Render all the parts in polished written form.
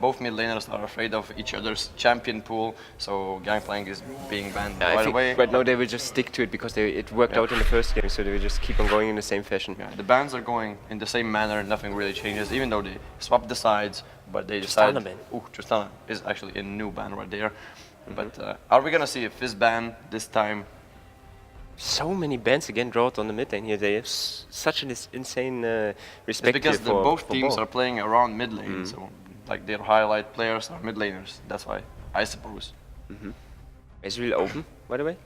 both mid laners are afraid of each other's champion pool, so Gangplank is being banned I right think away. right now they will just stick to it because it worked out in the first game, so they will just keep on going in the same fashion. Yeah, the bans are going in the same manner, nothing really changes, even though they swap the sides, but they decide... Tristana ban. Ooh, Tristana is actually a new ban right there. But are we gonna see a Fizz ban this time? So many bans again drought on the mid lane here. They have such an insane respect It's because here for both teams ball. are playing around mid lane, so like their highlight players are mid laners. That's why, I suppose. Ezreal open, by the way.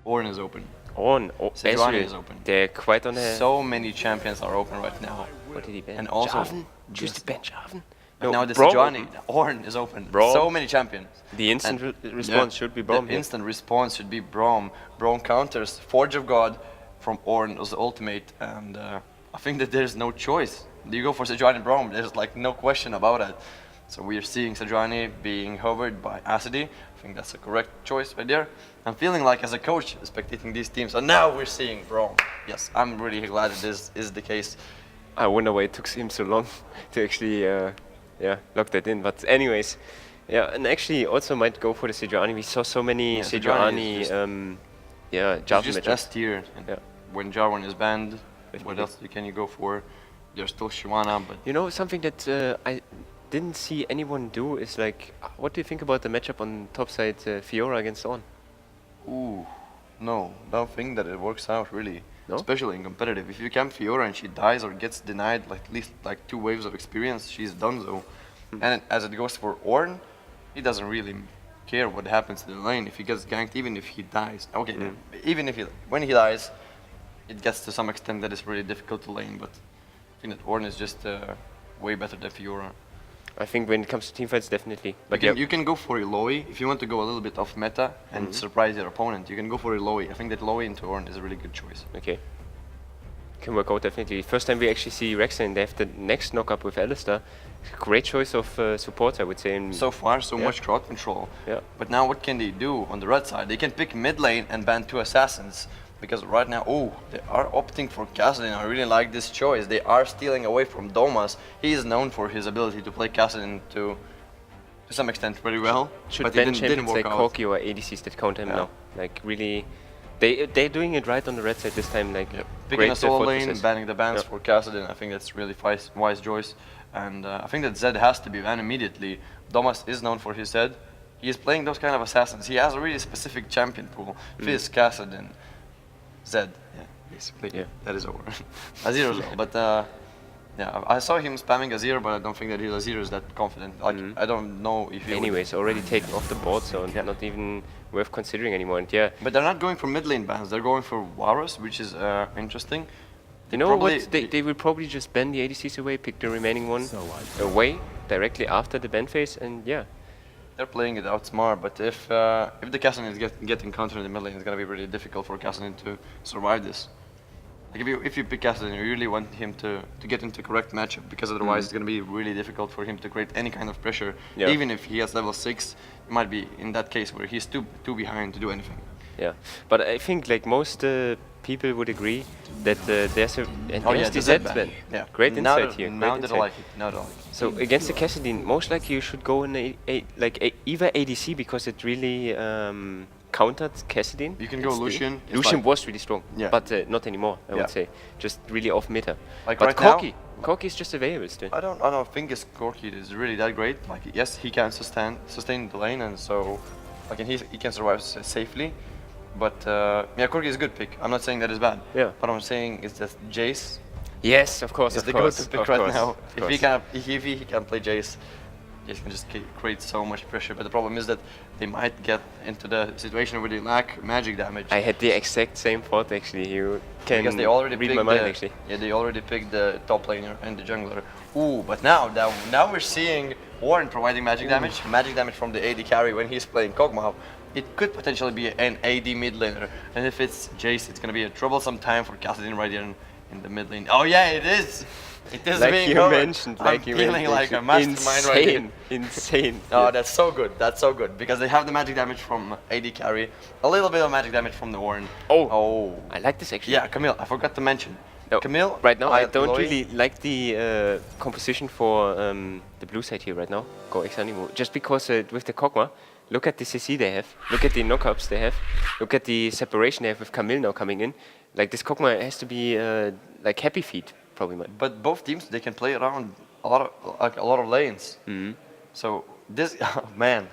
Ornn is open. On Sejuani Ezreal is open. They're quite on the. So many champions are open right now. What did he ban? And also, Jarvan? Choose the ban Jarvan. But now the Braum Sejuani, open. Ornn is open. Braum. So many champions. The instant And response should be Braum The here. instant response should be Braum. Braum counters Forge of God from Ornn as the ultimate, and I think that there's no choice. You go for Sejuani and Braum, there's like no question about it. So we are seeing Sejuani being hovered by Acidy. I think that's a correct choice right there. I'm feeling like as a coach spectating these teams, and now we're seeing Braum. Yes, I'm really glad that this is the case. I wonder why it took him so long to actually lock that in. But anyways, yeah, and actually also might go for the Sejuani. We saw so many Sejuani is Sejuani It's Jarvan just matchups. S tier. And Yeah. when Jarvan is banned, Definitely. what else can you go for? There's still Shyvana, but You know, something that I didn't see anyone do is like, what do you think about the matchup on top side Fiora against On? ooh, no, don't think that it works out really. No? Especially in competitive. If you camp Fiora and she dies or gets denied like at least like 2 waves of experience, she's done so. And as it goes for Ornn, he doesn't really care what happens to the lane if he gets ganked, even if he dies. Okay, even if when he dies, it gets to some extent that it's really difficult to lane, but I think that Ornn is just way better than Fiora. I think when it comes to teamfights, definitely. But You can go for Eloy if you want to go a little bit off meta and surprise your opponent. You can go for Eloy. I think that Eloy into Ornn is a really good choice. okay. Can work out definitely. First time we actually see Rexa and they have the next knockup with Alistar. Great choice of support, I would say. And So far, so Yeah. much crowd control. Yeah. But now what can they do on the red side? They can pick mid lane and ban 2 assassins. Because right now, they are opting for Kassadin. I really like this choice. They are stealing away from Domas. He is known for his ability to play Kassadin to some extent very well. should but ban it didn't champions work like out. Corki or ADCs that counter him Yeah. now. Like really, they're doing it right on the red side this time. Like Picking great a solo thought lane, process. banning the bans Yeah. for Kassadin, I think that's really wise choice. And I think that Zed has to be banned immediately. Domas is known for his Zed. He is playing those kind of assassins. He has a really specific champion pool. Fizz, Kassadin, Zed. Yeah, basically. Yeah. That is over. Azir as well. But yeah, I saw him spamming Azir, but I don't think that Azir is that confident. Like, I don't know if he would- Anyways, already taken off the board, so Yeah. not even worth considering anymore. And yeah, But they're not going for mid lane bans. They're going for Varus, which is interesting. you know Probably- what? They will probably just ban the ADCs away, pick the remaining one away directly after the ban phase, and yeah. They're playing it out smart, but if the Kassadin is getting countered in the mid lane, it's gonna be really difficult for Kassadin to survive this. Like if you pick Kassadin, you really want him to get into correct matchup, because otherwise it's gonna be really difficult for him to create any kind of pressure. Yeah. Even if he has level 6, it might be in that case where he's too behind to do anything. Yeah, but I think like most people would agree that there's a and Oh yeah, there's the the Zed Z ban. ban. Yeah. Great Now insight that- here. Now Great that I insight. like it. Now that I like it. So against the Kassadin, most likely you should go in either ADC because it really countered Kassadin. You can go It's the- Lucian. It's Lucian like- was really strong, Yeah. but not anymore. I Yeah. would say just really off meta. Like but right now- Corki is just available still. I don't think his Corki is really that great. Like yes, he can sustain the lane, and so like he can survive safely. But yeah, Corki is a good pick. I'm not saying that is bad. Yeah. What I'm saying is that Jace Yes, of course. is of the course, go-to pick of right course, now. of If he course. can play Jace, Jace can just create so much pressure. But the problem is that they might get into the situation where they lack magic damage. I had the exact same thought actually. You can Because they already read picked my mind actually. Yeah, they already picked the top laner and the jungler. Ooh, but now we're seeing Warren providing magic damage. Magic damage from the AD carry when he's playing Kog'Maw. It could potentially be an AD mid laner, and if it's Jace, it's gonna be a troublesome time for Kassadin right here in the mid lane. Oh yeah, it is. It is Like being you covered. mentioned, I'm like you feeling mentioned, like a mastermind right here. Insane. Oh, that's so good. That's so good because they have the magic damage from AD carry, a little bit of magic damage from the Warren. Oh. Oh. I like this actually. Yeah, Camille, I forgot to mention. No, Camille, right now I I- don't Loy- really like the composition for the blue side here right now. Go Exanimo. Just because with the Kog'Maw, look at the CC they have, look at the knockups they have, look at the separation they have with Camille now coming in. Like this Kog'Maw has to be like happy feet probably. But both teams, they can play around a lot of lanes. So this, oh, man,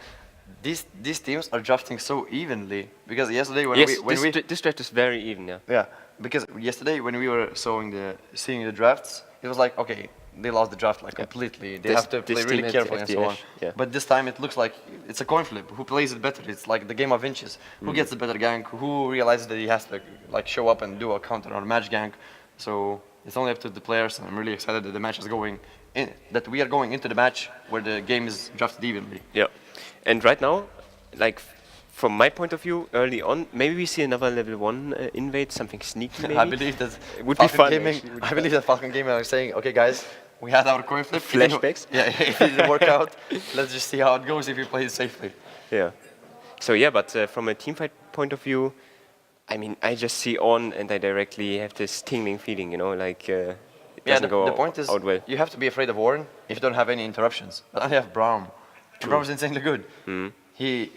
these teams are drafting so evenly because yesterday when Yes, we this draft is very even. Yeah. yeah, because yesterday when we were seeing the drafts, it was like, okay, they lost the draft like completely. They have to This play team really had carefully and the so on. edge, yeah. But this time it looks like it's a coin flip. Who plays it better? It's like the game of inches. Who gets the better gank? Who realizes that he has to like show up and do a counter or match gank? So it's only up to the players, and I'm really excited that the match is going in. That we are going into the match where the game is drafted evenly. Yeah, and right now, like from my point of view, early on, maybe we see another level 1 invade, something sneaky. Maybe. I believe that It would be Falcon fun, Gaming. actually, would I believe that Falcon Gaming are saying, okay, guys, we had our coin flip. Flashbacks? Yeah, it didn't work out. Let's just see how it goes if we play it safely. Yeah. So yeah, but from a teamfight point of view, I mean, I just see on and I directly have this tingling feeling, you know, like it Yeah, doesn't go the point is, out well. you have to be afraid of Warren if you don't have any interruptions. But I have Braum. Braum is insanely good. He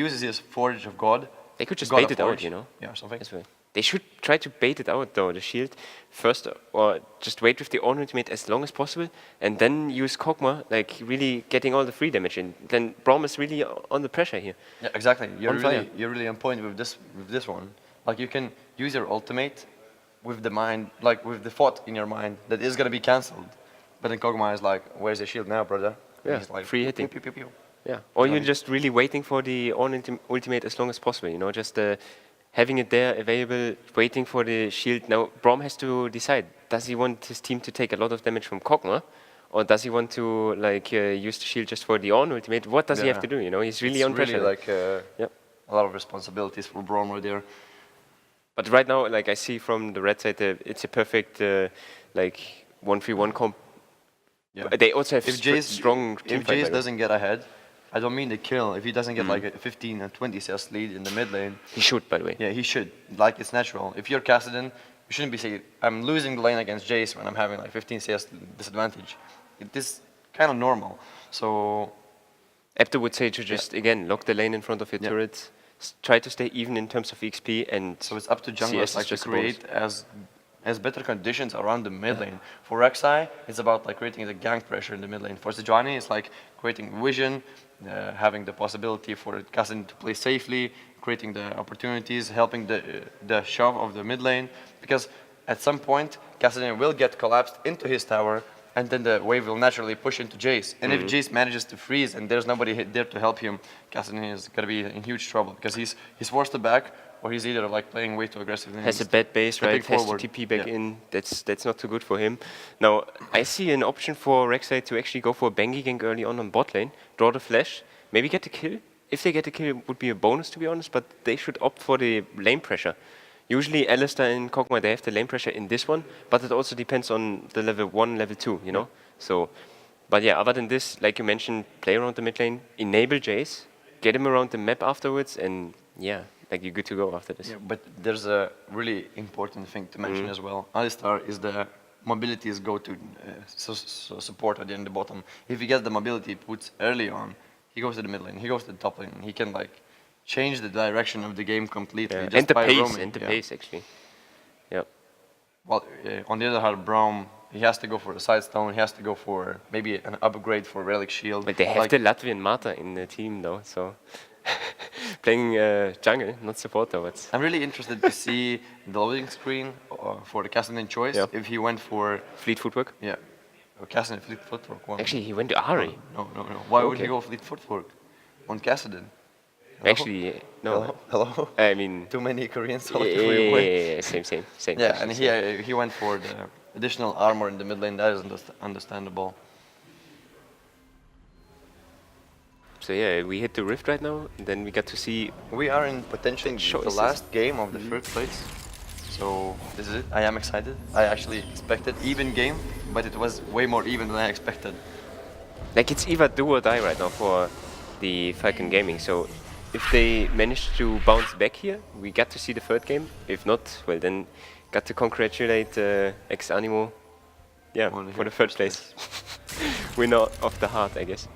uses his Forge of God. They could just God bait of it out, Forge. you know. Yeah, or something. As well. They should try to bait it out though, the shield first, or just wait with the on ultimate as long as possible, and then use Kog'Maw, like really getting all the free damage in. Then Braum is really on the pressure here. Yeah, exactly. fire. You're really on point with this one. Like you can use your ultimate with the mind, like with the thought in your mind that is gonna be cancelled. But then Kog'Maw is like, "Where's the shield now, brother?" And Yeah, he's like, free hitting. Pew, pew, pew, pew. Yeah, or you're Lovely. just really waiting for the on ultimate as long as possible, you know, just having it there available, waiting for the shield. Now, Braum has to decide, does he want his team to take a lot of damage from Kog'Maw, or does he want to like use the shield just for the on ultimate? What does he have Yeah. to do, you know? He's really It's on pressure. Really like Yep. a lot of responsibilities for Braum right there. But right now, like I see from the red side, it's a perfect like 1-3-1 comp. Yeah. They also have If Jace strong team if fight, by Jace the way. doesn't get ahead, I don't mean the kill. If he doesn't get like a 15 and 20 CS lead in the mid lane, He should, by the way. yeah, he should. Like it's natural. If you're Kassadin, you shouldn't be saying, "I'm losing the lane against Jace when I'm having like 15 CS disadvantage." It is kind of normal. So Epta would say to just, again, lock the lane in front of your Yeah. turrets, try to stay even in terms of XP, and So it's up to CS junglers is like to just a bonus. create as better conditions around the mid lane. For Rek'Sai, it's about like creating the gank pressure in the mid lane. For Sejuani, it's like creating vision, having the possibility for Kassadin to play safely, creating the opportunities, helping the shove of the mid lane. Because at some point, Kassadin will get collapsed into his tower, and then the wave will naturally push into Jace. And if Jace manages to freeze and there's nobody there to help him, Kassadin is gonna be in huge trouble because he's forced to back, or he's either like playing way too aggressively. Has a bad base, stepping right? Has to forward. TP back Yeah. in. That's not too good for him. Now, I see an option for Rek'Sai to actually go for a Bengi gank early on bot lane, draw the flash, maybe get the kill. If they get the kill, it would be a bonus, to be honest, but they should opt for the lane pressure. Usually, Alistar and Kog'Maw, they have the lane pressure in this one, but it also depends on the level 1, level 2, you know? So, but yeah, other than this, like you mentioned, play around the mid lane, enable Jace, get him around the map afterwards, and yeah, like you're good to go after this. Yeah, but there's a really important thing to mention as well. Alistar is the mobility is go to support at the end the bottom. If he gets the mobility he puts early on, he goes to the mid lane, he goes to the top lane. He can like change the direction of the game completely. Yeah. Just And the by pace, roaming. Yeah. pace actually. Yeah. Well, on the other hand, Braum, he has to go for the side stone. He has to go for maybe an upgrade for relic shield. But they have like, the Latvian Marta in the team though, so playing jungle, not support though. But I'm really interested to see the loading screen for the Kassadin choice. Yeah. If he went for fleet footwork. yeah, Kassadin fleet footwork one. Actually, he went to Ahri. No. Why would he Okay. go fleet footwork on Kassadin? Actually, no. Hello. I mean, Too many Koreans. yeah, same. Yeah, actually, and same. he went for the additional armor in the mid lane. That is understandable. So yeah, we hit the rift right now. And then we got to see. We are in potentially the choices. last game of the first place. So this is it. I am excited. I actually expected even game, but it was way more even than I expected. Like it's either do or die right now for the Falcon Gaming. So if they manage to bounce back here, we got to see the third game. If not, well then Got to congratulate Exanimo, yeah, Only for the here. third place. Winner of the heart, I guess.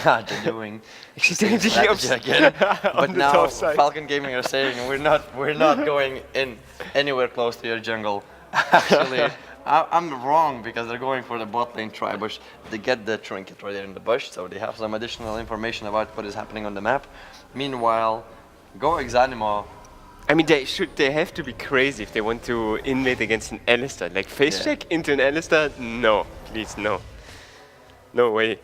They're doing She's the same doing the strategy again. on But the now top side. Falcon Gaming are saying we're not going in anywhere close to your jungle. Actually, I'm wrong because they're going for the bot lane tri-bush. They get the trinket right there in the bush, so they have some additional information about what is happening on the map. Meanwhile, go Exanimo. I mean, they have to be crazy if they want to invade against an Alistar. Like face Yeah. check into an Alistar? No, please, no. No way.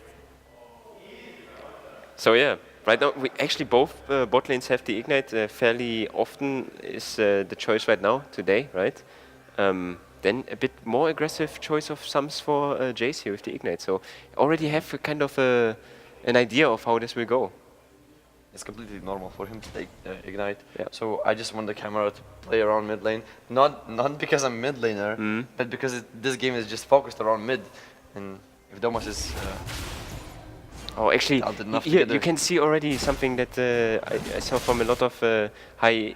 So yeah, right now we actually both bot lanes have the ignite fairly often is the choice right now today, right? Then a bit more aggressive choice of sums for Jace here with the ignite. So already have a kind of an idea of how this will go. It's completely normal for him to take ignite. Yeah. So I just want the camera to play around mid lane, not because I'm mid laner, but because this game is just focused around mid. And if Domas is Oh, actually, talented enough here together. you can see already something that I saw from a lot of high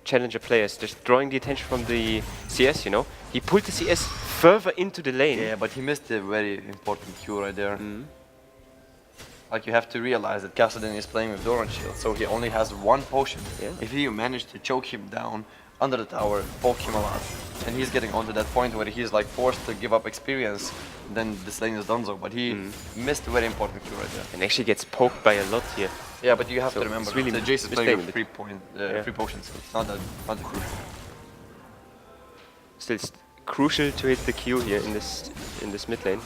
challenger players, just drawing the attention from the CS. You know, he pulled the CS further into the lane. Yeah, but he missed a very important cue right there. Like you have to realize that Kassadin is playing with Doran Shield, so he only has one potion. Yeah. If you manage to choke him down under the tower, poke him a lot, and he's getting onto that point where he's like forced to give up experience, then this lane is done so. But he missed a very important cue right there. And actually gets poked by a lot here. Yeah, but you have So to remember it's really that Jace is playing with mistaken. 3 potions, so it's not that crucial. Still crucial to hit the Q here in this mid lane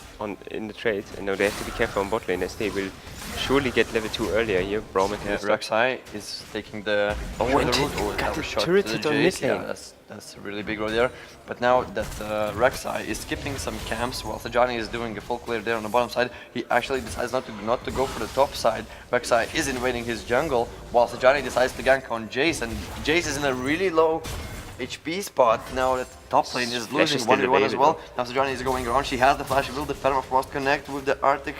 in the trade. And now they have to be careful on bot lane as they will surely get level 2 earlier here. Braum and Yeah, Rek'Sai is taking the Oh, the and route. got that the was shot turret to the hit on Jace. mid lane. Yeah, that's a really big roll there. But now that Rek'Sai is skipping some camps while Sejani is doing a full clear there on the bottom side, he actually decides not to go for the top side. Rek'Sai is invading his jungle while Sejani decides to gank on Jace, and Jace is in a really low HP spot now that top lane is Flash losing is still 1v1 as well. available. Now Sejani is going around, she has the flash, will the Permafrost connect with the Arctic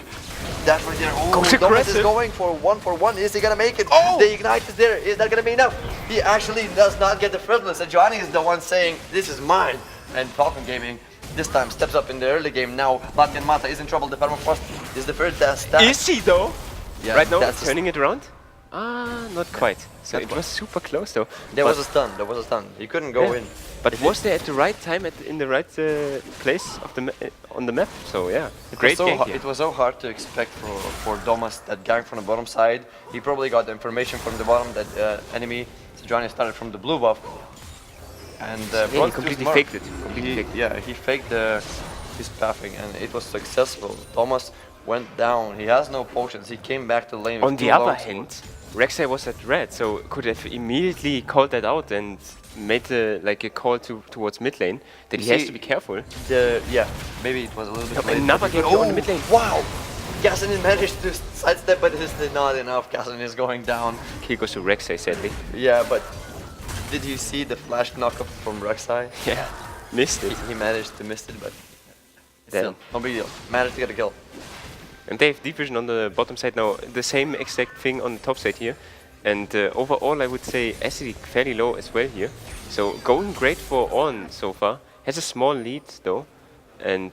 dash right there. Oh, Goes Domas is aggressive. going for 1-for-1, is he gonna make it? Oh! The ignite is there, is that gonna be enough? He actually does not get the friendless, and Sejani is the one saying, this is mine. And Falcon Gaming this time steps up in the early game now. Latvian Mata is in trouble, the Permafrost is the first stat. Is he though? Yeah, right now, that's a turning it around? Not quite. So Not it quite. was super close though. There But- was a stun, he couldn't go yeah. in. But was there at the right time, in the right place of the on the map? So yeah, great gank here. It was so hard to expect for Domas that gank from the bottom side. He probably got the information from the bottom that enemy Sejani started from the blue buff. And Yeah, he brought too completely smart. faked it. Completely faked it. Yeah, he faked his pathing and it was successful. Thomas went down, he has no potions, he came back to lane with On the 2 other logs. hand, Rek'Sai was at red, so could have immediately called that out and made a call towards mid lane that he has See, to be careful. Yeah, maybe it was a little bit No, late. another but he gank could- on the mid lane. Wow! Kassadin managed to sidestep, but it is not enough. Kassadin is going down. Kill goes to Rek'Sai, sadly. Yeah, but did you see the flash knockup from Rek'Sai? Yeah, missed it. He managed to miss it, but Then. still, no big deal. Managed to get a kill. And they have deep vision on the bottom side now. The same exact thing on the top side here. And overall, I would say Acid fairly low as well here. So going great for On so far. Has a small lead though. And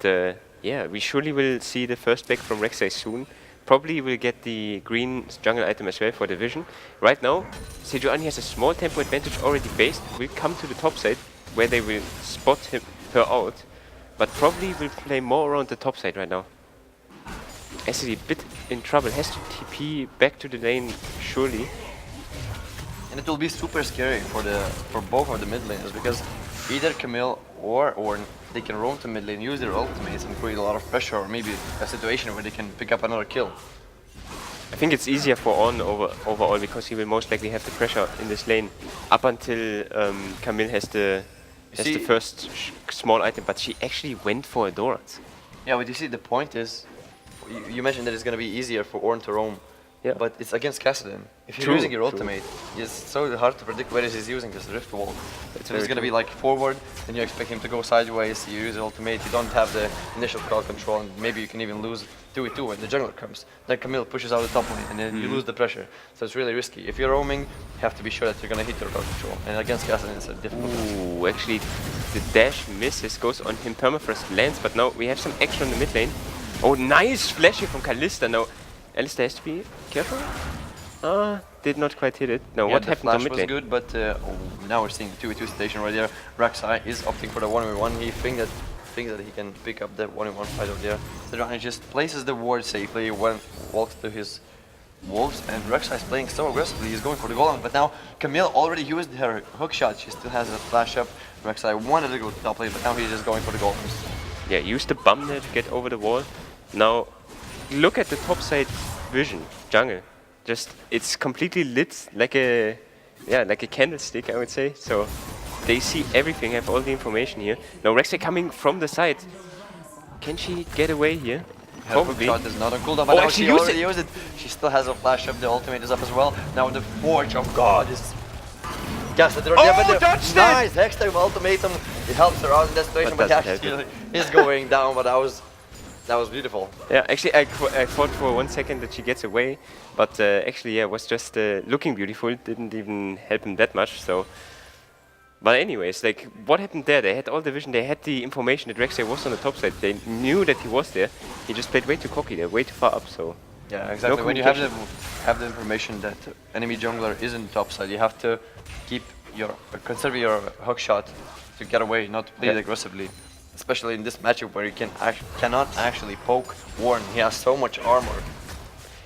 yeah, we surely will see the first back from Rek'Sai soon. Probably will get the green jungle item as well for the vision. Right now, Sejuani has a small tempo advantage already based. Will come to the top side where they will spot her out. But probably will play more around the top side right now. Acid a bit in trouble. Has to TP back to the lane surely. And it will be super scary for both of the mid laners because either Camille or Ornn, they can roam to mid lane, use their ultimates and create a lot of pressure, or maybe a situation where they can pick up another kill. I think it's easier for On overall because he will most likely have the pressure in this lane up until Camille has the first small item, but she actually went for a Dorat. Yeah, but you see, the point is, you mentioned that it's going to be easier for Ornn to roam Yeah. But it's against Kassadin. If you're True, using your true. ultimate, it's so hard to predict where he's using this Rift Wall. So very he's gonna true. be like forward, and you expect him to go sideways, you use the ultimate, you don't have the initial crowd control, and maybe you can even lose 2v2 when the jungler comes. Then Camille pushes out the top lane, and then you lose the pressure. So it's really risky. If you're roaming, you have to be sure that you're gonna hit your crowd control. And against Kassadin, it's a difficult task. Ooh, actually, the dash misses, goes on him, permafrost lands, but now we have some action in the mid lane. Oh, nice flash here from Kalista. Now, Alistair has to be careful. Did not quite hit it. No, Yeah, what the happened to flash mid was lane? good, but now we're seeing the 2v2 situation right there. Rek'Sai is opting for the 1v1. He thinks that he can pick up the 1v1 fight over there. Sejuani just places the ward safely, walks to his wolves, and Rek'Sai is playing so aggressively. He's going for the golem, but now Camille already used her hook shot. She still has a flash up. Rek'Sai wanted to go to top lane, but now he's just going for the golems. Yeah, use the bum there to get over the wall. Now, look at the top side vision, jungle. Just, it's completely lit like a candlestick, I would say. So, they see everything, have all the information here. Now, Rek'Sai coming from the side. Can she get away here? Her hook Probably. shot is not on cooldown, but now she she used already used it. She still has a flash up. The ultimate is up as well. Now the Forge of God is. Yes, the dodged it! Nice Hextime ultimatum. It helps her out in that situation, But but doesn't help actually is going down. But that was beautiful. Yeah, actually, I thought for 1 second that she gets away, but actually, yeah, it was just looking beautiful. Didn't even help him that much. So, but anyways, like, what happened there? They had all the vision. They had the information that Rek'Sai was on the top side. They knew that he was there. He just played way too cocky there, way too far up. So, Yeah, exactly. No When you have the information that enemy jungler is in top side, you have to conserve your hook shot to get away, not to play it aggressively. Especially in this matchup where you cannot actually poke Warren. He has so much armor.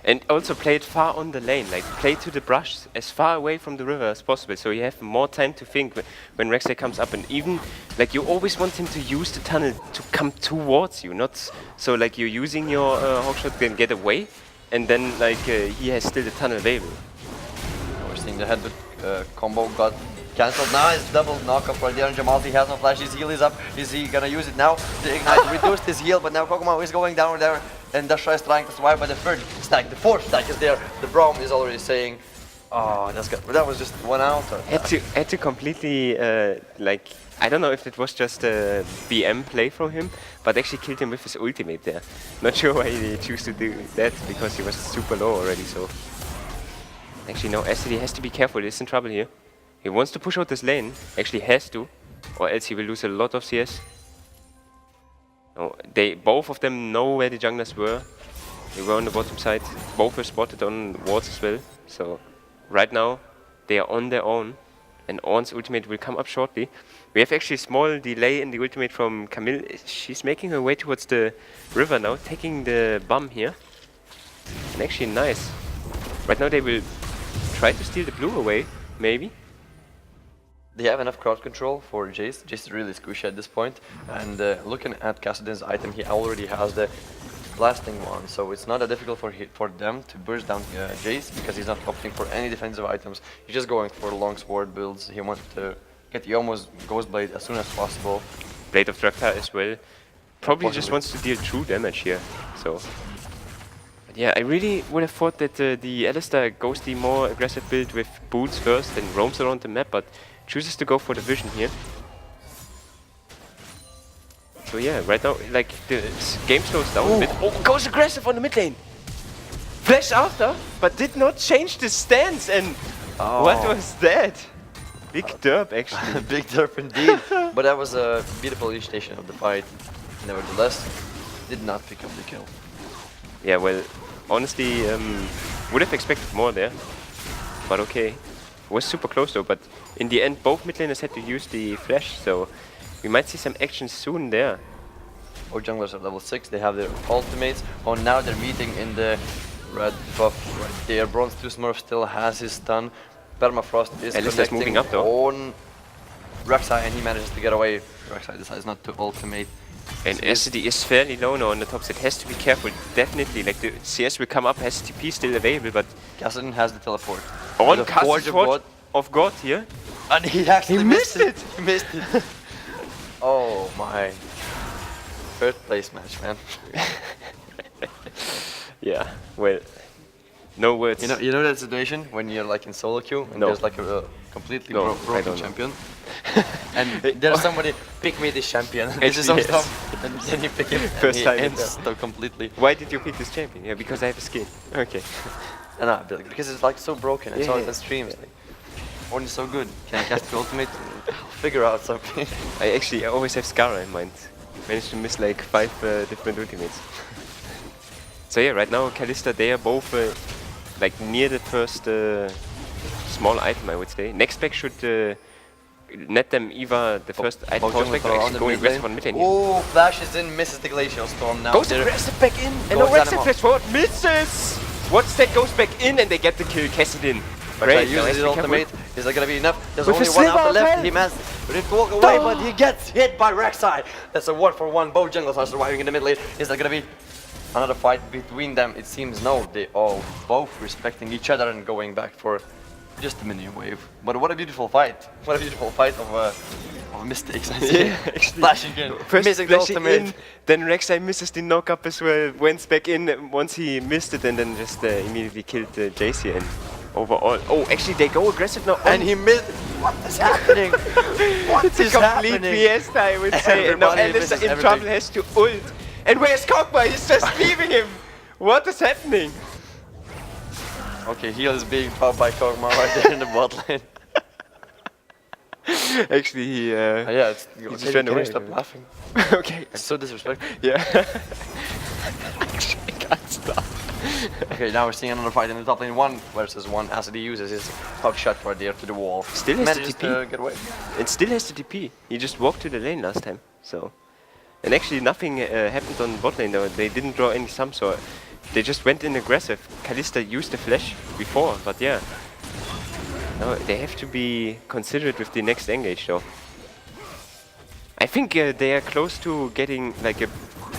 and also play it far on the lane, like play to the brush as far away from the river as possible, so you have more time to think when Rek'Sai comes up, and even like you always want him to use the tunnel to come towards you, not so like you're using your hookshot then get away, and then like he has still the tunnel available. We're seeing the head combo got cancelled. Nice double knockup right there, and Jamalti has no flash. His heal is up. Is he gonna use it now? The ignite reduced his heal, but now Kokomo is going down there, and Dasha is trying to survive by the third stack. The fourth stack is there. The Braum is already saying, "Oh, that's good." But that was just one out. Had to completely like, I don't know if it was just a BM play from him, but actually killed him with his ultimate there. Not sure why he chose to do that, because he was super low already. So actually no, SD has to be careful. He's in trouble here. He wants to push out this lane, actually has to, or else he will lose a lot of CS. No, both of them know where the junglers were. They were on the bottom side. Both were spotted on wards as well. So right now they are on their own, and Ornn's ultimate will come up shortly. We have actually a small delay in the ultimate from Camille. She's making her way towards the river now, taking the bomb here. And actually nice. Right now they will try to steal the blue away, maybe. They have enough crowd control for Jace. Jace is really squishy at this point. And looking at Kassadin's item, he already has the blasting one, so it's not that difficult for them to burst down Jace, because he's not opting for any defensive items. He's just going for long sword builds. He wants to get the almost Ghost Blade as soon as possible. Blade of Draktar as well. Probably just Possibly. wants to deal true damage here. So, but yeah, I really would have thought that the Alistair goes the more aggressive build with boots first and roams around the map, but chooses to go for the vision here. So yeah, right now, like, the game slows down a bit. Oh, goes aggressive on the mid lane! Flash after, but did not change the stance, and what was that? Big derp, actually. Big derp indeed. But that was a beautiful initiation of the fight. Nevertheless, did not pick up the kill. Yeah, well, honestly, would have expected more there. But okay. Was super close though, but in the end both mid laners had to use the flash, so we might see some action soon there. Our junglers are level 6, they have their ultimates. Oh, now they're meeting in the red buff right there. Bronze 2 Smurf still has his stun. Permafrost is Alistair's connecting moving up though. on Rek'Sai, and he manages to get away. Rek'Sai decides not to ultimate. And SD is fairly low now on the top, so it has to be careful. Definitely, like the CS will come up, has TP still available, but Kassadin has the teleport. on The casts Forge of Forge God. of God here. And he actually missed it! He missed it. Oh my. Third place match, man. Yeah, well, No words. You know that situation when you're like in solo queue and No. there's like a completely No, I broken don't know. champion, and there's somebody pick me this champion. This is some Yes. stuff, and then you pick him. First and time he it ends so completely. Why did you pick this champion? Yeah, because I have a skin. Okay. No, because it's like so broken. I Yeah, saw it yeah. on streams. Like, Ornn is so good. Can I cast the ultimate? I'll figure out something. I always have Scara in mind. Managed to miss like 5 different ultimates. So yeah, right now Kalista, they are both like near the first small item, I would say. Next pack should net them either the first item post pack or actually going aggressive on mid lane. Oh, flashes in, misses the Glacial Storm now. Goes they're- aggressive back in, and Go no Exanimo Exanimo. flash forward, misses! One stack goes back in and they get the kill, Cassidy. But Great, uses his ultimate. Is that gonna be enough? There's With only a one sliver after of left. health. He must Rift walk away, but he gets hit by Rek'Sai. That's a 1-for-1. Both junglers are surviving in the mid lane. Is there gonna be another fight between them? It seems no. They all both respecting each other and going back for just a minion wave. But what a beautiful fight. What a beautiful fight of mistakes. I see. Yeah, actually. Flashing in, First missing the flashing ultimate. in, then Rek'Sai misses the knock-up as well, went back in once he missed it and then just immediately killed JC and overall. Oh, actually they go aggressive now. And he missed. What is happening? What It's a is complete happening? fiesta, I would say. And now Everybody Alistair misses in everything. trouble has to ult. And where's Kog'Maw? He's just leaving him. What is happening? Okay, heal is being powered by Kog'Maw right there in the bot lane. Actually, he Yeah, it's, just ran can away. you stop laughing? okay. It's so disrespectful. Yeah. Actually, I can't stop. Okay, now we're seeing another fight in the top lane, 1 versus 1, as he uses his hook shot right there to the wall. Still has Manages the to TP. get away. It still has the DP. He just walked to the lane last time. So, and actually nothing happened on bot lane though. They didn't draw any sum, so they just went in aggressive. Kalista used the flash before, but yeah. No, they have to be considerate with the next engage though. I think they are close to getting like a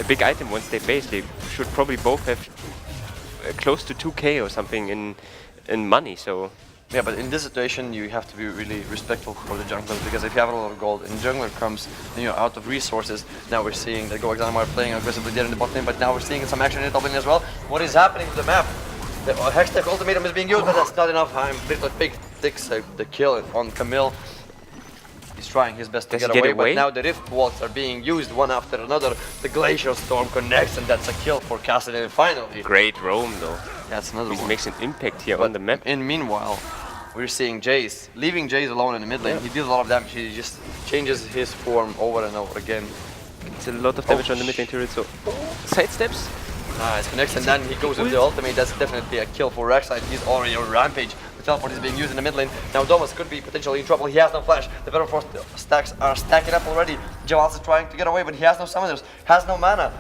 big item once they base. They should probably both have close to 2k or something in money. So Yeah, but in this situation, you have to be really respectful for the junglers, because if you have a lot of gold and jungler comes and you're out of resources, now we're seeing that Exanimo are playing aggressively there in the bot lane, but now we're seeing some action in the top lane as well. What is happening to the map? The Hextech ultimatum is being used, but that's not enough time. Little Pig takes the kill on Camille. He's trying his best to Does he get get away, away? but now the Rift Walks are being used one after another. The Glacial Storm connects, and that's a kill for Cassidy finally. great roam though. That's another He one. makes an impact here But on the map. in meanwhile, we're seeing Jace, leaving Jace alone in the mid lane. He deals a lot of damage. He just changes his form over and over again. It's a lot of damage on the mid lane turret. So side steps. Nice connects, and then he goes with the ultimate. That's definitely a kill for Rek'Sai. He's already on rampage. The teleport is being used in the mid lane. Now Domus could be potentially in trouble. He has no flash. The Venom Force stacks are stacking up already. Javals is trying to get away, but he has no summoners, has no mana.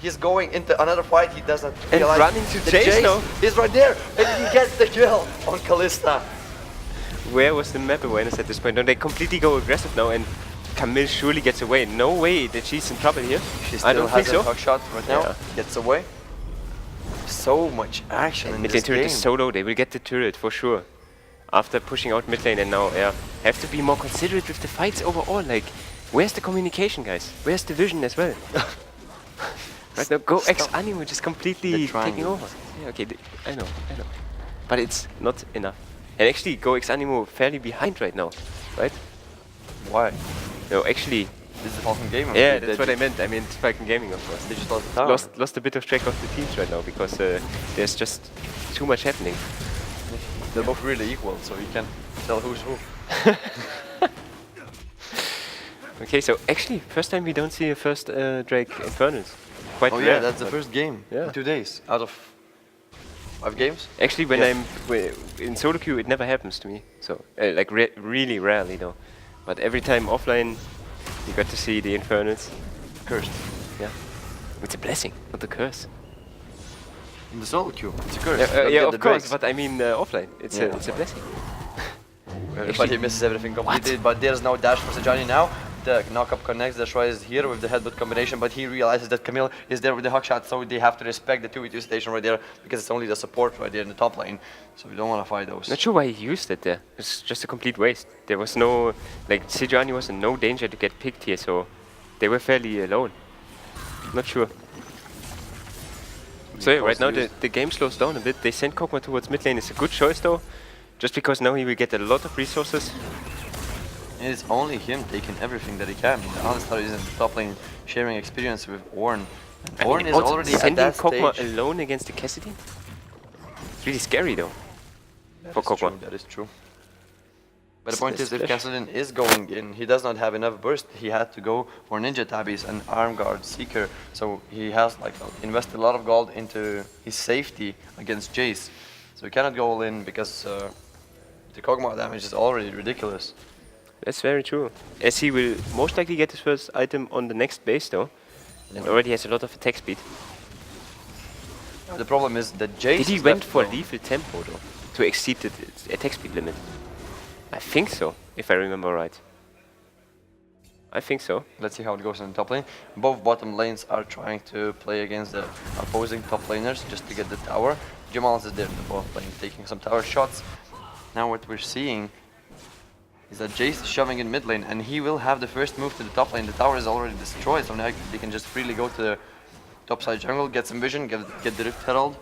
He's going into another fight. He doesn't And realize running to that Jace now. is right there, and he gets the kill on Kalista. Where was the map awareness at this point? No, they completely go aggressive now, and Camille surely gets away. No way that she's in trouble here. She I still don't has think a so. hook shot right now. Yeah. Gets away. So much action in Mid this lane turret game. is so low, they will get the turret for sure. After pushing out mid lane, and now have to be more considerate with the fights overall. Like, where's the communication, guys? Where's the vision as well? Right now, go Exanimo just completely They're trying taking it. over. Yeah, okay, I know. But it's not enough. And actually, go Exanimo fairly behind right now, right? Why? No, actually, This is the Falcon game. yeah, that's what I meant. I meant Falcon Gaming, of course. They just lost the tower. Lost a bit of track of the teams right now because there's just too much happening. They're both really equal, so you can't tell who's who. Okay, so actually, first time we don't see a first Drake Infernals. Quite Oh rare. yeah, that's the but first game Yeah. in 2 days out of 5 games. Actually, when Yeah. in solo queue, it never happens to me. So like really rarely though. But every time offline, you got to see the Infernals. Cursed. Yeah, it's a blessing, not a curse. In the solo queue, it's a curse. Yeah, Don't yeah, get of the course. Drakes. But I mean offline, it's Yeah. a blessing. Everybody misses everything completely, but there's no dash for Sejani now. The knock-up connects, the Shroy is here with the headbutt combination, but he realizes that Camille is there with the hook shot, so they have to respect the 2v2 station right there, because it's only the support right there in the top lane, so we don't want to fight those. Not sure why he used it there. It's just a complete waste. There was no, like, Sejuani was in no danger to get picked here, so they were fairly alone. Not sure. So yeah, right because now he the game slows down a bit. They send Kog'Maw towards mid lane. It's a good choice though, just because now he will get a lot of resources. It's only him taking everything that he can. The Alistar is in the top lane, sharing experience with Ornn. And Ornn is Also already at sending that Kog'Maw stage. alone against the Cassidy. It's really scary though. That for is Kog'Maw. true, that is true. But the S- point is, if splash. Kassadin is going in, he does not have enough burst. He had to go for Ninja Tabbies and Arm Guard Seeker. So he has like invested a lot of gold into his safety against Jace. So he cannot go all in because the Kog'Maw damage is already ridiculous. That's very true. As he will most likely get his first item on the next base though. And already has a lot of attack speed. The problem is that Jace Did he is went left for alone. lethal tempo though? To exceed the attack speed limit? I think so, if I remember right. I think so. Let's see how it goes in the top lane. Both bottom lanes are trying to play against the opposing top laners just to get the tower. Jamal is there in the bot lane taking some tower shots. Now what we're seeing is that Jace is shoving in mid lane and he will have the first move to the top lane. The tower is already destroyed, so now they can just freely go to the top side jungle, get some vision, get the Rift Herald.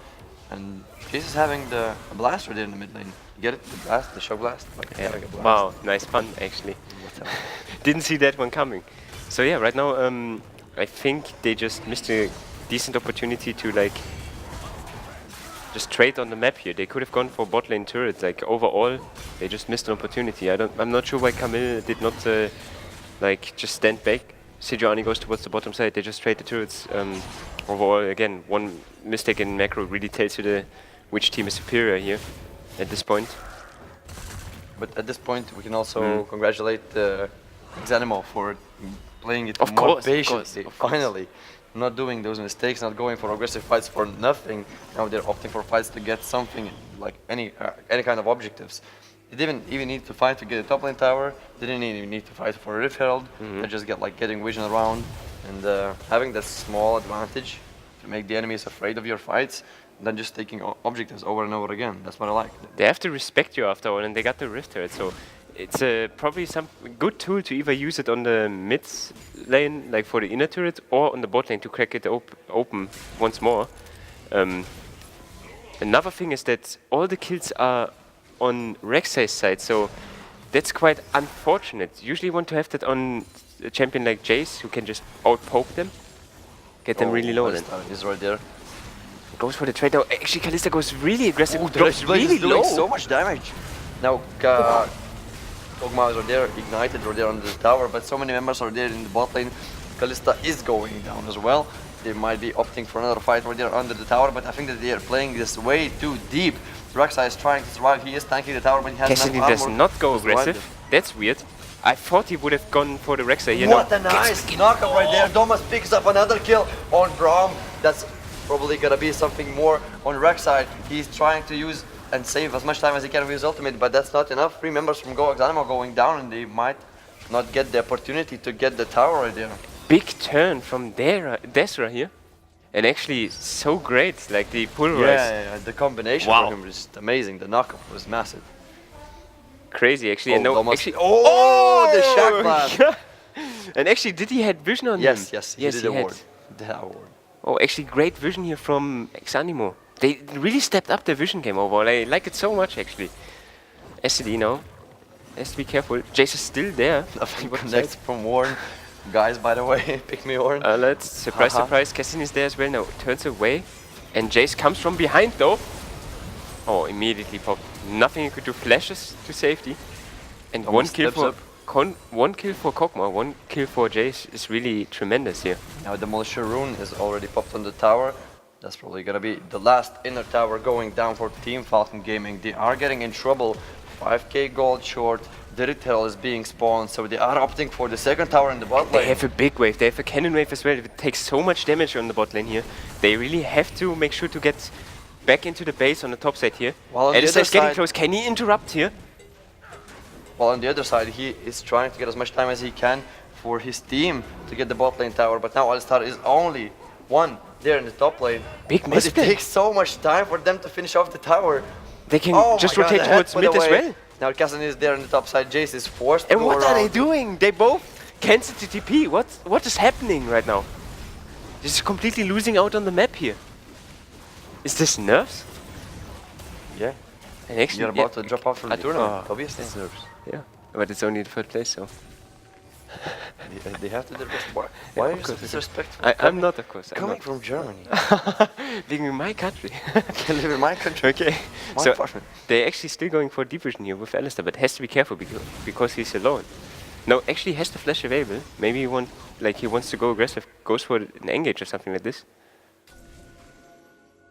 And Jace is having the blaster there in the mid lane. Get it? The blast? The shock blast? Like, Yeah. having a blast. Wow, nice pun actually. Whatever. Didn't see that one coming. So yeah, right now I think they just missed a decent opportunity to like just trade on the map here. They could have gone for bot lane turrets. Like overall, they just missed an opportunity. I'm not sure why Camille did not like just stand back. Sejuani goes towards the bottom side. They just trade the turrets. Overall, again, one mistake in macro really tells you which team is superior here at this point. But at this point, we can also congratulate Exanimo for playing it Of more course, patiently. of course. Finally, not doing those mistakes, not going for aggressive fights for nothing. Now they're opting for fights to get something, like any kind of objectives. They didn't even need to fight to get a top lane tower. They didn't even need to fight for a Rift Herald. They just get like getting vision around and having that small advantage to make the enemies afraid of your fights. Than just taking objectives over and over again. That's what I like. They have to respect you after all, and they got the Rift Turret, so it's probably some good tool to either use it on the mid lane, like for the inner turret, or on the bot lane to crack it open once more. Another thing is that all the kills are on Rek'Sai's side, so that's quite unfortunate. Usually you want to have that on a champion like Jace, who can just out-poke them, get them really low. Then He's right there. goes for the trade now. Actually, Kalista goes really aggressive. Oh, Drops really is doing low. so much damage. Now, Kog'Maw are there, ignited are there on the tower, but so many members are there in the bot lane. Kalista is going down as well. They might be opting for another fight where they're under the tower, but I think that they are playing this way too deep. Rek'Sai is trying to survive. He is tanking the tower, but he has Cassidy enough does armor not go to survive aggressive. it. That's weird. I thought he would have gone for the Rek'Sai here. What No. a nice knockup right there. Domas picks up another kill on Braum. That's probably gonna be something more on Rek'Sai. He's trying to use and save as much time as he can with his ultimate, but that's not enough. 3 members from Exanimo going down, and they might not get the opportunity to get the tower right there. Big turn from Desra here. And actually, so great. Like the pulverize. Yeah, the combination Wow. for him was just amazing. The knockup was massive. Crazy, actually. And no, Domas- actually, the shack blast. yeah. And actually, did he had vision on him? Yes, he yes, did he the had. award. The award. Oh, actually, great vision here from Exanimo. They really stepped up their vision game overall. I like it so much, actually. SCD now has to be careful. Jace is still there. Nothing connects from Warren. Guys, by the way, pick me Warren. Let's surprise, Haha. surprise. Cassidy is there as well now. Turns away, and Jace comes from behind though. Oh, immediately popped. Nothing you could do. Flashes to safety, and Thomas one kill steps for up. one kill for Kog'Maw. One kill for Jace is really tremendous here. Now Demolisher Rune is already popped on the tower. That's probably gonna be the last inner tower going down for Team Falcon Gaming. They are getting in trouble. 5k gold short. The Retail is being spawned, so they are opting for the second tower in the bot They lane. have a big wave. They have a cannon wave as well. It takes so much damage on the bot lane here. They really have to make sure to get back into the base on the top side here. While on the Edison other is getting side- close. Can he interrupt here? While on the other side, he is trying to get as much time as he can for his team to get the bot lane tower. But now Alistar is only one there in the top lane. Big But it misplay. takes so much time for them to finish off the tower. They can Oh just my God, rotate the head towards put mid as away. well. Now Kassan is there on the top side. Jace is forced to And go what are they around. doing? They both cancel the TP. What is happening right now? This is completely losing out on the map here. Is this nerfs? Yeah. And actually, You're about to drop out from the tournament. Oh, Obviously, it's nerves. yeah, but it's only the third place, so. They have to do their best. Why Yeah, are of you so course. disrespectful? I'm not, of course. I'm Coming not. from Germany. Being in my country. Can live in my country. Okay. My So apartment. they're actually still going for deep vision here with Alistair, but has to be careful because he's alone. No, actually has the flash available. Maybe he wants to go aggressive, goes for an engage or something like this.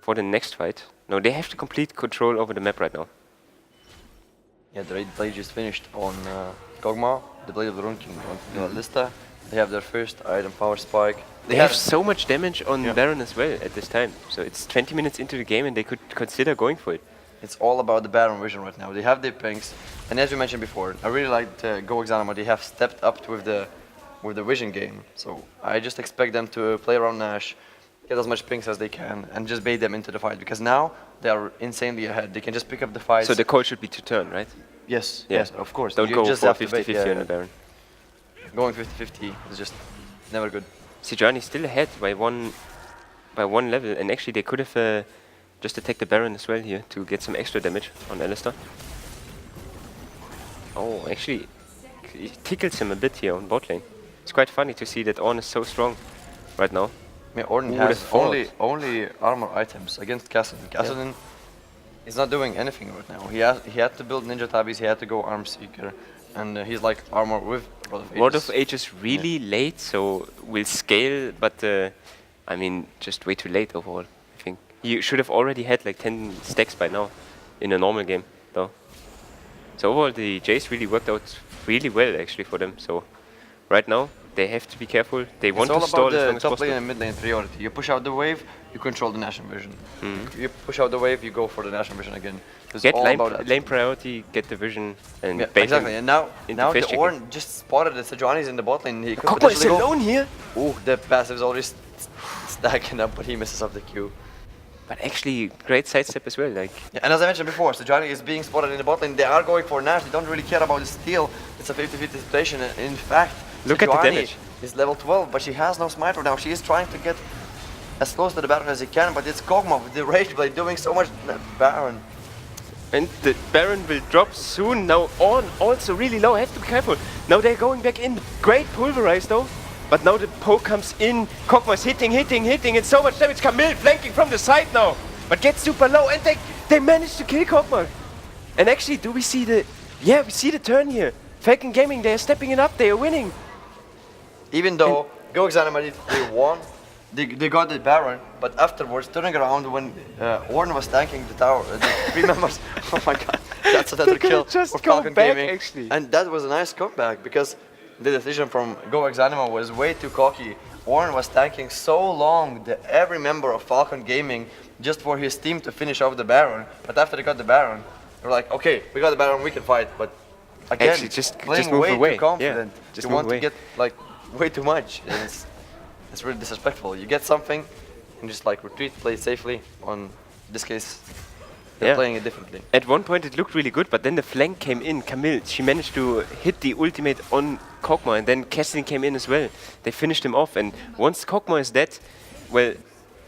For the next fight. No, they have the complete control over the map right now. Yeah, the raid play just finished on Kog'Maw, the Blade of the Rune King on Lista. They have their first item, Power Spike. They have so much damage on Yeah. Baron as well at this time. So it's 20 minutes into the game and they could consider going for it. It's all about the Baron vision right now. They have their pinks, and as we mentioned before, I really liked Go Exanimo. They have stepped up with the vision game. So I just expect them to play around Nash, get as much pinks as they can, and just bait them into the fight. Because now they are insanely ahead. They can just pick up the fights. So the call should be to turn, right? Yes, Yeah. yes, of course. Don't You go just for have to bait, 50-50 on the Baron. Going 50-50 is just never good. Sejuani still ahead by one level, and actually they could have just attacked the Baron as well here to get some extra damage on Alistair. Oh, actually, it tickles him a bit here on bot lane. It's quite funny to see that Ornn is so strong right now. Yeah, Ornn Who has would've thought? only armor items against Kassadin. Kassadin is not doing anything right now. He had to build Ninja Tabis, he had to go Arm Seeker, and he's like armor with Rod of Ages. Rod of Ages really late, so will scale, but I mean, just way too late overall, I think. You should have already had like 10 stacks by now in a normal game, though. So overall, the Jace really worked out really well, actually, for them. So right now, they have to be careful. They want to stall as long It's all as about the top possible. lane and mid lane priority. You push out the wave, you control the National Vision. You push out the wave, you go for the National Vision again. It's Get all about that. lane priority, get the vision, and Yeah, bait exactly. him And now into the phase checking. Ornn just spotted that Sejuani's in the bot lane. He could Kog'Maw is potentially go. alone here! Ooh, the passive is already stacking up, but he misses up the Q. But actually, great sidestep as well. Like, Yeah, and as I mentioned before, Sejuani is being spotted in the bot lane. They are going for Nash. They don't really care about the steal. It's a 50-50 situation. And in fact, Look at the Sejuani damage. is level 12, but she has no smite right now. She is trying to get as close to the Baron as he can, but it's Kog'Maw with the Rage Blade doing so much to the Baron. and the Baron will drop soon. Now Ornn also really low. Have to be careful. Now they're going back in. Great pulverize though. But now the poke comes in. Kog'Maw is hitting, and so much damage. Camille flanking from the side now. But gets super low, and they managed to kill Kog'Maw. And actually, do we see the... Yeah, we see the turn here. Falcon Gaming, they are stepping it up. They are winning. Even though Go Exanimo they won, they got the Baron, but afterwards turning around when Ornn was tanking the tower, the three members. Oh my god, that's another They kill could've just for go Falcon back, Gaming. actually. And that was a nice comeback because the decision from Go Exanimo was way too cocky. Ornn was tanking so long that every member of Falcon Gaming just for his team to finish off the Baron. But after they got the Baron, they were like, okay, we got the Baron, we can fight. But again, Actually, just playing move way away. too confident. Yeah, just you move want away. to get like way too much. It's really disrespectful. You get something and just like retreat, play it safely. On this case, they're Yeah. playing it differently. At one point it looked really good, but then the flank came in. Camille, she managed to hit the ultimate on Kog'Maw, and then Kassadin came in as well. They finished him off, and once Kog'Maw is dead, well,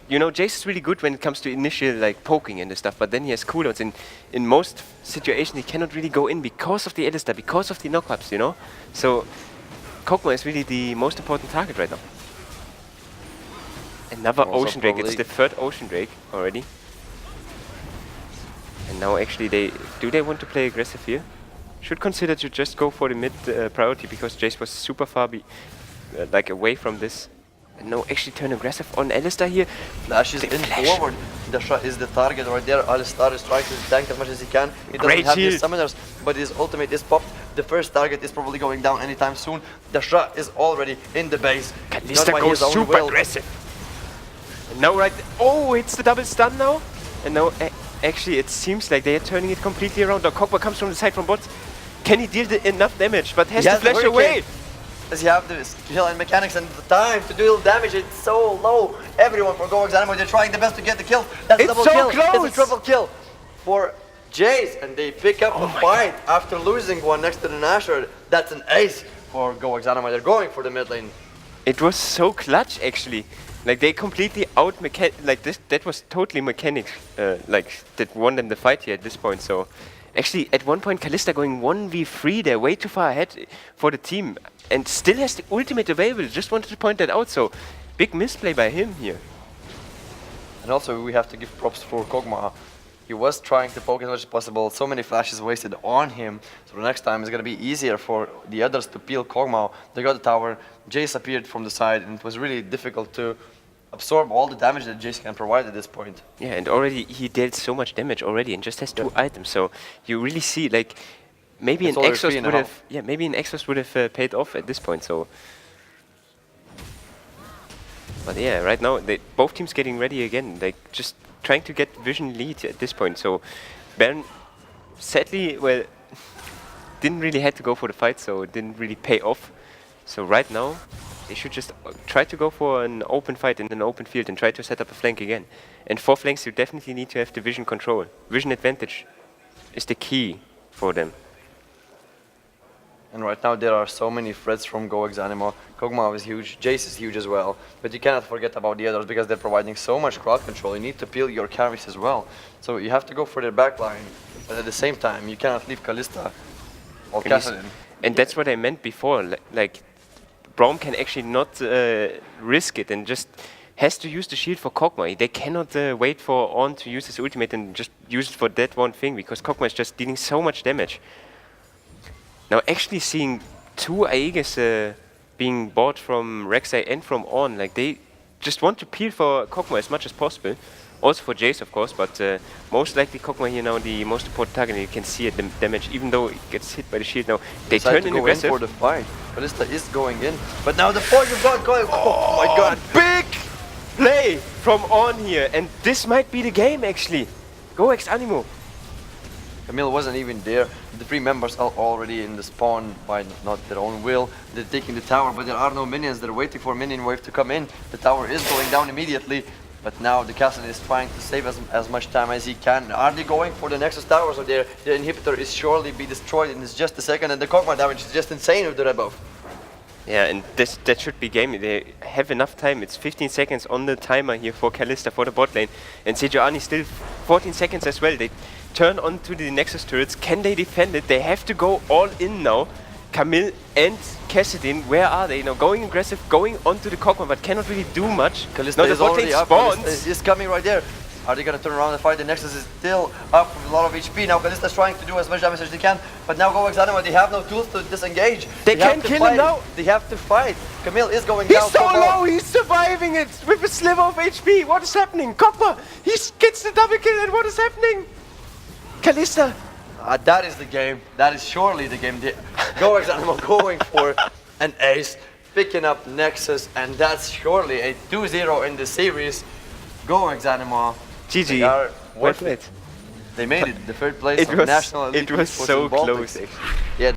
you know, Jace is really good when it comes to initial like poking and stuff, but then he has cooldowns. In most situations he cannot really go in because of the Alistair, because of the knockups, you know? So Kog'Maw is really the most important target right now. Another Also Ocean Drake, it's probably- the third Ocean Drake already. And now actually they want to play aggressive here? Should consider to just go for the mid priority because Jace was super far like away from this. And now actually turn aggressive on Alistair here. Flash is They in flash. forward. Dasha is the target right there. Alistar is trying to tank as much as he can. He doesn't Great have his shield. summoners, but his ultimate is popped. The first target is probably going down anytime soon. Dasha is already in the base. Kalista Not by goes his own super will. aggressive. And now oh, it's the double stun now. And now actually it seems like they are turning it completely around. Now Kog'Maw comes from the side from bot. Can he deal enough damage? But has He to has the flash hurricane. away. Does he have the skill and mechanics and the time to deal damage? It's so low. Everyone for Go Exanimo, they're trying the best to get the kill. That's a It's double so kill. close. It's a triple kill for Jace, and they pick up a fight after losing one next to the Nashor. That's an ace for Go Exanimo. They're going for the mid lane. It was so clutch actually. Like they completely like this. That was totally mechanics. Like that won them the fight here at this point. So actually, at one point, Kalista going 1v3. They're way too far ahead for the team, and still has the ultimate available. Just wanted to point that out. So big misplay by him here. And also we have to give props for Kog'Maw. He was trying to poke as much as possible. So many flashes wasted on him. So the next time it's going to be easier for the others to peel Kog'Maw. They got the tower. Jace appeared from the side, and it was really difficult to absorb all the damage that Jace can provide at this point. Yeah, and already he dealt so much damage already, and just has 2 items. So you really see like maybe It's an already exhaust 3.5. would have maybe an exhaust would have paid off at this point. So. But yeah, right now both teams getting ready again. Like just trying to get vision lead at this point. So Baron, sadly, well, didn't really had to go for the fight, so it didn't really pay off. So right now, they should just try to go for an open fight in an open field and try to set up a flank again. And for flanks, you definitely need to have the vision control. Vision advantage is the key for them. And right now there are so many threats from Go Exanimo. Kog'Maw is huge, Jace is huge as well. But you cannot forget about the others because they're providing so much crowd control. You need to peel your carries as well. So you have to go for their backline. But at the same time, you cannot leave Kalista or Kassadin. And that's what I meant before. Like, Braum can actually not risk it and just has to use the shield for Kog'Maw. They cannot wait for On to use his ultimate and just use it for that one thing because Kog'Maw is just dealing so much damage. Now actually seeing 2 Aegis being bought from Rek'Sai and from On, like they just want to peel for Kog'Maw as much as possible. Also for Jace, of course, but most likely Kog'Maw here now the most important target. And you can see it, the damage, even though it gets hit by the shield now. They turn in aggressive. For the fight. Kalista is going in, but now the point you've got going. Oh my god, big play from On here, and this might be the game actually. Go Exanimo. Camille wasn't even there. The 3 members are already in the spawn by not their own will. They're taking the tower, but there are no minions. They're waiting for minion wave to come in. The tower is going down immediately, but now the Kassadin is trying to save as much time as he can. Are they going for the Nexus towers, or their inhibitor is surely be destroyed in just a second, and the Kog'Maw damage is just insane with the rebuff. Yeah, and that should be game. They have enough time. It's 15 seconds on the timer here for Kalista for the bot lane, and Sejuani still 14 seconds as well. They turn onto the Nexus turrets. Can they defend it? They have to go all in now. Camille and Kassadin, where are they now? Going aggressive, going onto the Kog'Maw, but cannot really do much. Kalista now the is bot already lane up. spawns. Kalista is coming right there. Are they going to turn around and fight? The Nexus is still up with a lot of HP. Now Kalista is trying to do as much damage as they can, but now Go Exanimo, they have no tools to disengage. They can kill him now. They have to fight. Camille is going down. He's so low, he's surviving it with a sliver of HP. What is happening? Kog'Maw, he gets the double kill, and what is happening? Kalista. That is the game. That is surely the game. Go Exanimo going for an ace, picking up Nexus, and that's surely a 2-0 in the series. Go Exanimo. GG. Well played. They made it. The 3rd place It of was National Elite it was Esports so in Baltics. close. Yeah.